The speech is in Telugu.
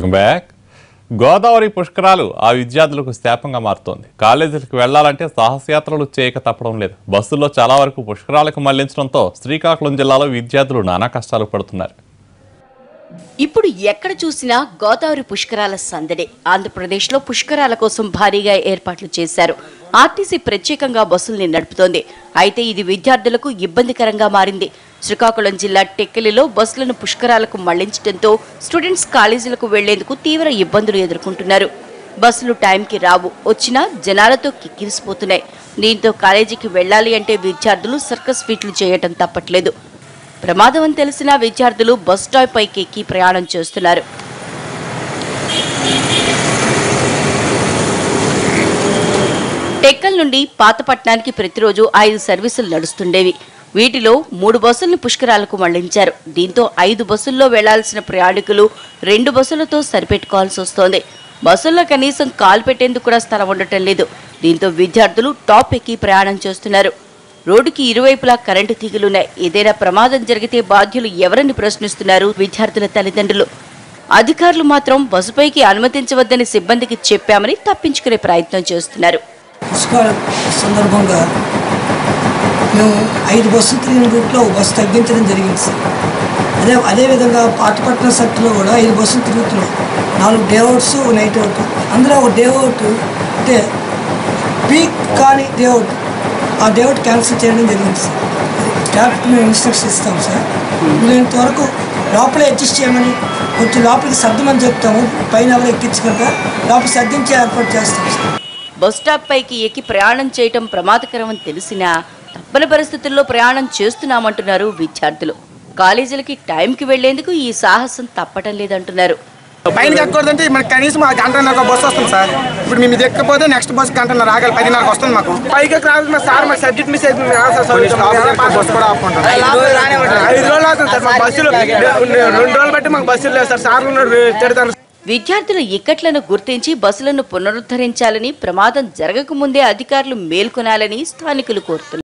Welcome back. గోదావరి పుష్కరాలు ఆ విద్యార్థులకు శాపంగా మారుతోంది. కాలేజీలకు వెళ్లాలంటే సాహసయాత్రలు చేయక తప్పడం లేదు. బస్సుల్లో చాలా వరకు పుష్కరాలకు మళ్లించడంతో శ్రీకాకుళం జిల్లాలో విద్యార్థులు నానా కష్టాలు పడుతున్నారు. ఇప్పుడు ఎక్కడ చూసినా గోదావరి పుష్కరాల సందడే. ఆంధ్రప్రదేశ్లో పుష్కరాల కోసం భారీగా ఏర్పాట్లు చేశారు. ఆర్టీసీ ప్రత్యేకంగా బస్సుల్ని నడుపుతోంది. అయితే ఇది విద్యార్థులకు ఇబ్బందికరంగా మారింది. శ్రీకాకుళం జిల్లా టెక్కలిలో బస్సులను పుష్కరాలకు మళ్లించడంతో స్టూడెంట్స్ కాలేజీలకు వెళ్లేందుకు తీవ్ర ఇబ్బందులు ఎదుర్కొంటున్నారు. బస్సులు టైంకి రావు, వచ్చినా జనాలతో కిక్కిరిసిపోతున్నాయి. దీంతో కాలేజీకి వెళ్లాలి అంటే విద్యార్థులు సర్కస్ ఫీట్లు చేయటం తప్పట్లేదు. ప్రమాదం అని తెలిసిన విద్యార్థులు బస్ స్టాప్ పైకి ఎక్కి ప్రయాణం చేస్తున్నారు. టెక్కల్ నుండి పాతపట్నానికి ప్రతిరోజు 5 సర్వీసులు నడుస్తుండేవి. వీటిలో 3 బస్సులను పుష్కరాలకు మళ్లించారు. దీంతో 5 బస్సుల్లో వెళ్లాల్సిన ప్రయాణికులు 2 బస్సులతో సరిపెట్టుకోవాల్సి వస్తోంది. బస్సుల్లో కనీసం కాలు పెట్టేందుకు కూడా స్థలం ఉండటం లేదు. దీంతో విద్యార్థులు టాప్ ఎక్కి ప్రయాణం చేస్తున్నారు. రోడ్డుకి ఇరువైపులా కరెంటు తీగలున్నాయి. ఏదైనా ప్రమాదం జరిగితే బాధ్యులు ఎవరని ప్రశ్నిస్తున్నారు విద్యార్థుల తల్లిదండ్రులు. అధికారులు మాత్రం బస్సుపైకి అనుమతించవద్దని సిబ్బందికి చెప్పామని తప్పించుకునే ప్రయత్నం చేస్తున్నారు. సందర్భంగా మేము 5 బస్సులు తిరిగిన రూట్లో బస్సు తగ్గించడం జరిగింది సార్. అదేవిధంగా పాతపట్నం సర్కిల్లో కూడా 5 బస్సులు తిరుగుతున్నాం. 4 డే అవుట్స్, నైట్ అవుట్. అందులో ఒక డే అవుట్ అంటే పీక్ కానీ డే అవుట్, ఆ డే అవుట్ క్యాన్సిల్ చేయడం జరిగింది సార్. ట్రాఫిక్ మేము ఇన్స్ట్రక్షన్ ఇస్తాం సార్. వీలైనంత వరకు లోపలే అడ్జస్ట్ చేయమని, కొంచెం లోపలికి సర్దమని చెప్తాము. పైన ఎవరు ఎక్కించక లోపల సర్దించి ఏర్పాటు చేస్తాం సార్. బస్ స్టాప్ పైకి ఎక్కి ప్రయాణం చేయటం ప్రమాదకరమని తెలిసినా తప్పని పరిస్థితుల్లో ప్రయాణం చేస్తున్నామంటున్నారు విద్యార్థులు. కాలేజీలకి టైంకి వెళ్లేందుకు ఈ సాహసం తప్పటం లేదంటున్నారు. పైన ఎక్కకూడదంటే మనకి కనీసం గంటన్నర బస్సు వస్తుంది సార్. ఇప్పుడు మేము ఇది ఎక్కపోతే నెక్స్ట్ బస్ గంటన్నర రాగాలి, 10:30 వస్తుంది మాకు. పైకి రావాలి సార్, మా సబ్జెక్ట్ మిస్ అవుతుంది. బస్సు కూడా ఆపుకుంటాం. 5 రోజులు అవుతుంది సార్. మా బస్సులు 2 రోజులు బట్టి మాకు బస్సులు లేదు సార్. సార్లు తిడతారు. విద్యార్థుల ఇక్కట్లను గుర్తించి బస్సులను పునరుద్ధరించాలని, ప్రమాదం జరగకముందే అధికారులు మేల్కొనాలని స్థానికులు కోరుతున్నారు.